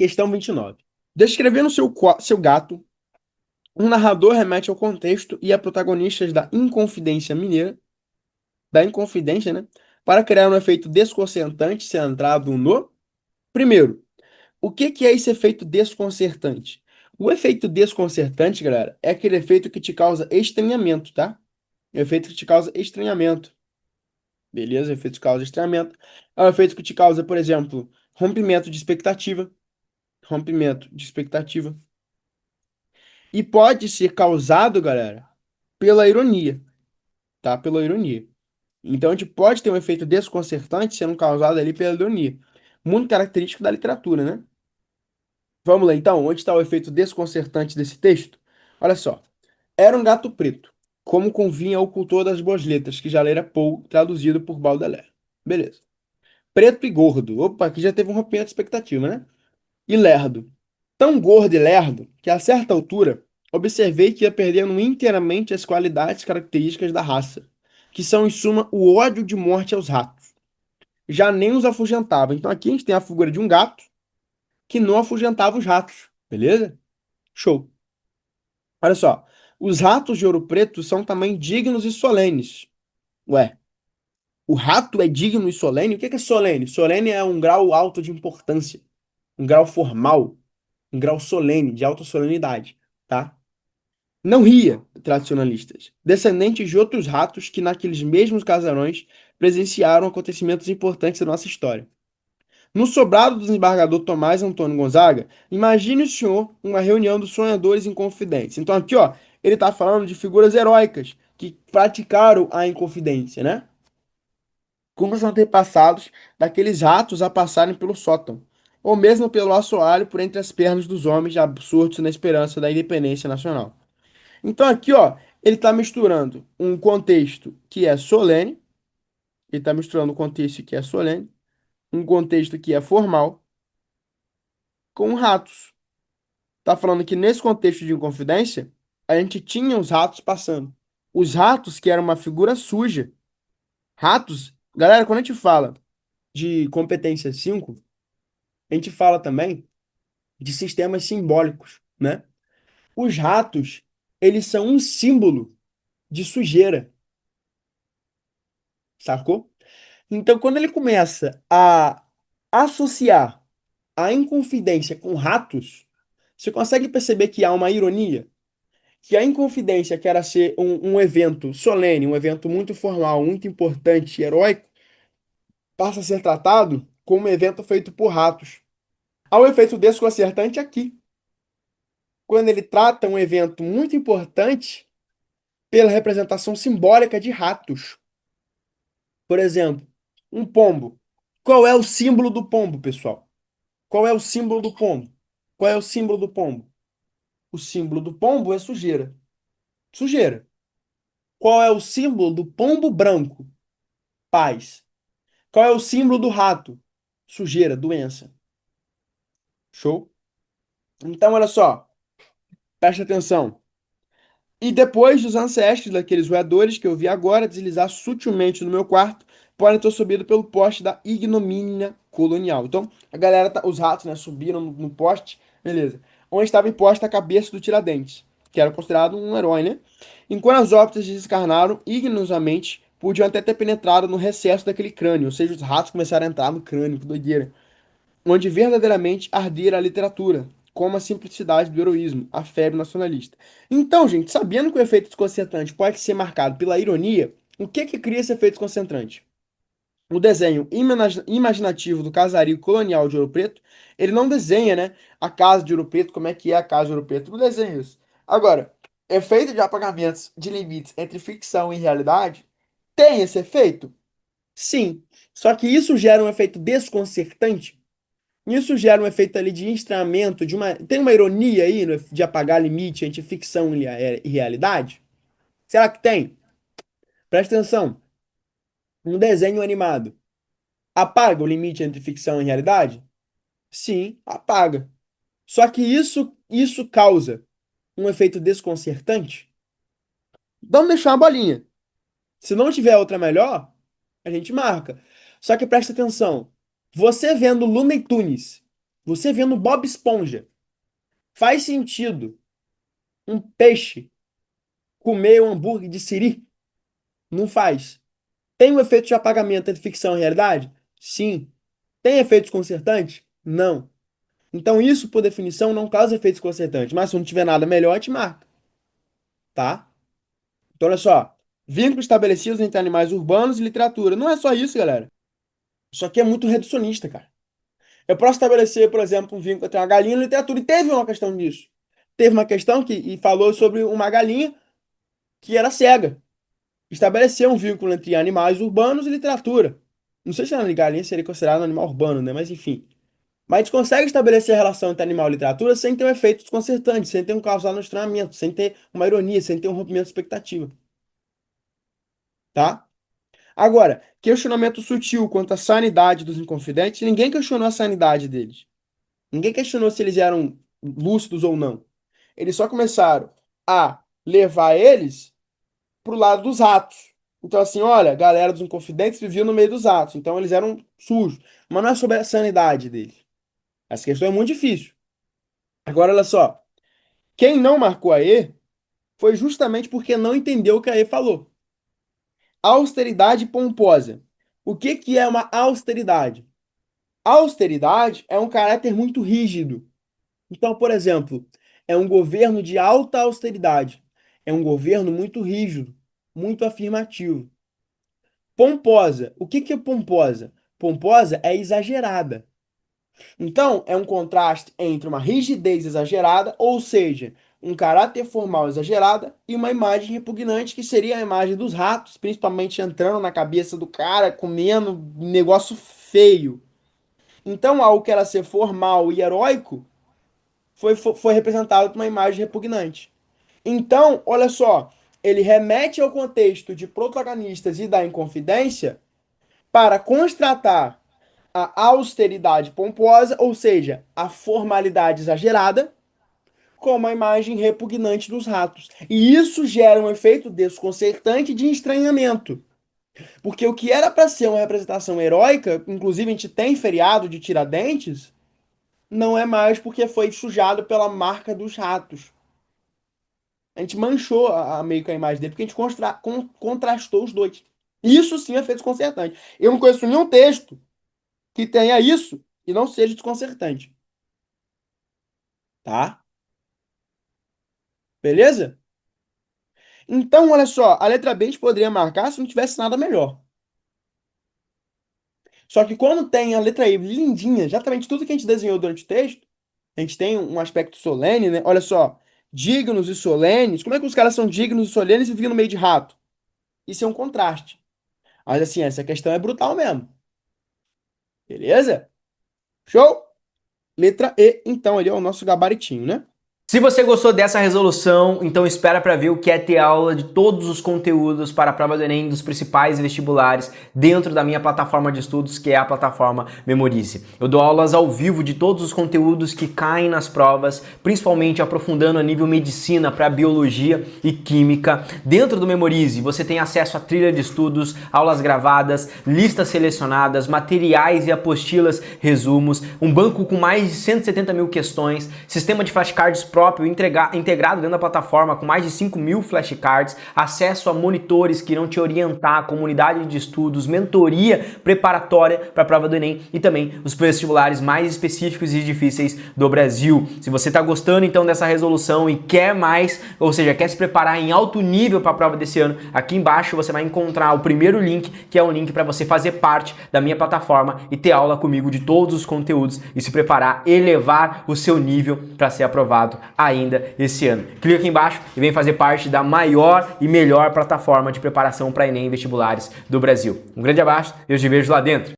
Questão 29. Descrevendo seu gato, um narrador remete ao contexto e a protagonistas da Inconfidência, né? Para criar um efeito desconcertante centrado no. Primeiro, o que é esse efeito desconcertante? O efeito desconcertante, galera, é aquele efeito que te causa estranhamento, tá? É o efeito que te causa estranhamento. Beleza? O efeito que causa estranhamento. É o efeito que te causa, por exemplo, rompimento de expectativa. Rompimento de expectativa. E pode ser causado, galera, pela ironia, tá? Pela ironia. Então a gente pode ter um efeito desconcertante sendo causado ali pela ironia. Muito característico da literatura, né? Vamos lá então, onde está o efeito desconcertante desse texto? Olha só. Era um gato preto, como convinha ao cultor das boas letras, que já lera Poe, traduzido por Baudelaire. Beleza. Preto e gordo. Opa, aqui já teve um rompimento de expectativa, né? E lerdo. Tão gordo e lerdo que, a certa altura, observei que ia perdendo inteiramente as qualidades características da raça, que são, em suma, o ódio de morte aos ratos. Já nem os afugentava. Então aqui a gente tem a figura de um gato que não afugentava os ratos. Beleza? Show. Olha só. Os ratos de Ouro Preto são também dignos e solenes. Ué, o rato é digno e solene? O que é solene? Solene é um grau alto de importância, um grau formal, um grau solene, de alta solenidade, tá? Não ria, tradicionalistas, descendentes de outros ratos que naqueles mesmos casarões presenciaram acontecimentos importantes da nossa história. No sobrado do desembargador Tomás Antônio Gonzaga, imagine o senhor uma reunião dos sonhadores inconfidentes. Então aqui, ó, ele tá falando de figuras heróicas que praticaram a inconfidência, né? Como os antepassados daqueles ratos a passarem pelo sótão, ou mesmo pelo assoalho por entre as pernas dos homens absortos na esperança da independência nacional. Então aqui, ó, ele está misturando um contexto que é solene, ele está misturando um contexto que é solene, um contexto que é formal, com ratos. Tá falando que nesse contexto de inconfidência, a gente tinha os ratos passando. Os ratos, que era uma figura suja. Ratos, galera, quando a gente fala de competência 5, a gente fala também de sistemas simbólicos, né? Os ratos, eles são um símbolo de sujeira, sacou? Então, quando ele começa a associar a Inconfidência com ratos, você consegue perceber que há uma ironia? Que a Inconfidência, que era ser um evento solene, um evento muito formal, muito importante, heróico, passa a ser tratado como um evento feito por ratos. Há um efeito desconcertante aqui, quando ele trata um evento muito importante pela representação simbólica de ratos. Por exemplo, um pombo. Qual é o símbolo do pombo, pessoal? Qual é o símbolo do pombo? Qual é o símbolo do pombo? O símbolo do pombo é sujeira. Sujeira. Qual é o símbolo do pombo branco? Paz. Qual é o símbolo do rato? Sujeira, doença. Show? Então, olha só, presta atenção. E depois dos ancestros daqueles roedores que eu vi agora deslizar sutilmente no meu quarto, podem ter subido pelo poste da ignomínia colonial. Então, a galera, os ratos, né, subiram no poste, beleza. Onde estava imposta a cabeça do Tiradentes, que era considerado um herói, né? Enquanto as óptas descarnaram, ignominiosamente, podiam até ter penetrado no recesso daquele crânio, ou seja, os ratos começaram a entrar no crânio, que doideira, onde verdadeiramente ardera a literatura, como a simplicidade do heroísmo, a febre nacionalista. Então, gente, sabendo que o efeito desconcertante pode ser marcado pela ironia, o que que cria esse efeito desconcertante? O desenho imaginativo do casario colonial de Ouro Preto, ele não desenha, né, a casa de Ouro Preto, como é que é a casa de Ouro Preto, não desenha isso. Agora, efeito de apagamentos de limites entre ficção e realidade, tem esse efeito? Sim. Só que isso gera um efeito desconcertante. Isso gera um efeito ali de estranhamento, de uma. Tem uma ironia aí de apagar limite entre ficção e realidade? Será que tem? Presta atenção. Um desenho animado apaga o limite entre ficção e realidade? Sim, apaga. Só que isso causa um efeito desconcertante? Vamos deixar uma bolinha. Se não tiver outra melhor, a gente marca. Só que presta atenção. Você vendo Looney Tunes Você vendo Bob Esponja, faz sentido um peixe comer um hambúrguer de siri? Não faz. Tem um efeito de apagamento entre ficção e realidade? Sim. Tem efeitos concertantes? Não. Então isso, por definição, não causa efeitos concertantes. Mas se não tiver nada melhor, a gente marca, tá? Então olha só. Vínculos estabelecidos entre animais urbanos e literatura. Não é só isso, galera. Isso aqui é muito reducionista, cara. Eu posso estabelecer, por exemplo, um vínculo entre uma galinha e literatura. E teve uma questão disso. Teve uma questão que falou sobre uma galinha que era cega. Estabeleceu um vínculo entre animais urbanos e literatura. Não sei se a galinha seria considerada um animal urbano, né? Mas enfim. Mas a gente consegue estabelecer a relação entre animal e literatura sem ter um efeito desconcertante, sem ter um causal no estranhamento, sem ter uma ironia, sem ter um rompimento de expectativa. Tá? Agora, questionamento sutil quanto à sanidade dos inconfidentes, ninguém questionou a sanidade deles. Ninguém questionou se eles eram lúcidos ou não. Eles só começaram a levar eles pro lado dos ratos. Então, assim, olha, a galera dos Inconfidentes vivia no meio dos ratos, então eles eram sujos. Mas não é sobre a sanidade deles. Essa questão é muito difícil. Agora, olha só. Quem não marcou a E foi justamente porque não entendeu o que a E falou. Austeridade pomposa. O que que é uma austeridade? Austeridade é um caráter muito rígido. Então, por exemplo, é um governo de alta austeridade. É um governo muito rígido, muito afirmativo. Pomposa. O que que é pomposa? Pomposa é exagerada. Então, é um contraste entre uma rigidez exagerada, ou seja, um caráter formal exagerada, e uma imagem repugnante, que seria a imagem dos ratos, principalmente entrando na cabeça do cara, comendo um negócio feio. Então, algo que era ser formal e heróico foi representado por uma imagem repugnante. Então, olha só, ele remete ao contexto de protagonistas e da Inconfidência para constatar a austeridade pomposa, ou seja, a formalidade exagerada, como a imagem repugnante dos ratos. E isso gera um efeito desconcertante de estranhamento. Porque o que era para ser uma representação heróica, inclusive a gente tem feriado de Tiradentes, não é mais porque foi sujado pela marca dos ratos. A gente manchou meio que a imagem dele, porque a gente contrastou os dois. Isso sim é feito desconcertante. Eu não conheço nenhum texto que tenha isso e não seja desconcertante. Tá? Beleza? Então, olha só, a letra B a gente poderia marcar se não tivesse nada melhor. Só que quando tem a letra E lindinha, exatamente tudo que a gente desenhou durante o texto, a gente tem um aspecto solene, né? Olha só, dignos e solenes. Como é que os caras são dignos e solenes e vivem no meio de rato? Isso é um contraste. Mas assim, essa questão é brutal mesmo. Beleza? Show? Letra E, então, ali é o nosso gabaritinho, né? Se você gostou dessa resolução, então espera para ver o que é ter aula de todos os conteúdos para a prova do Enem dos principais vestibulares dentro da minha plataforma de estudos, que é a plataforma Memorize. Eu dou aulas ao vivo de todos os conteúdos que caem nas provas, principalmente aprofundando a nível medicina para biologia e química. Dentro do Memorize, você tem acesso a trilha de estudos, aulas gravadas, listas selecionadas, materiais e apostilas, resumos, um banco com mais de 170 mil questões, sistema de flashcards próprio integrado dentro da plataforma com mais de 5.000 flashcards, acesso a monitores que irão te orientar, comunidade de estudos, mentoria preparatória para a prova do Enem e também os vestibulares mais específicos e difíceis do Brasil. Se você está gostando então dessa resolução e quer mais, ou seja, quer se preparar em alto nível para a prova desse ano, aqui embaixo você vai encontrar o primeiro link, que é um link para você fazer parte da minha plataforma e ter aula comigo de todos os conteúdos e se preparar, elevar o seu nível para ser aprovado ainda esse ano. Clica aqui embaixo e vem fazer parte da maior e melhor plataforma de preparação para Enem e vestibulares do Brasil. Um grande abraço e eu te vejo lá dentro.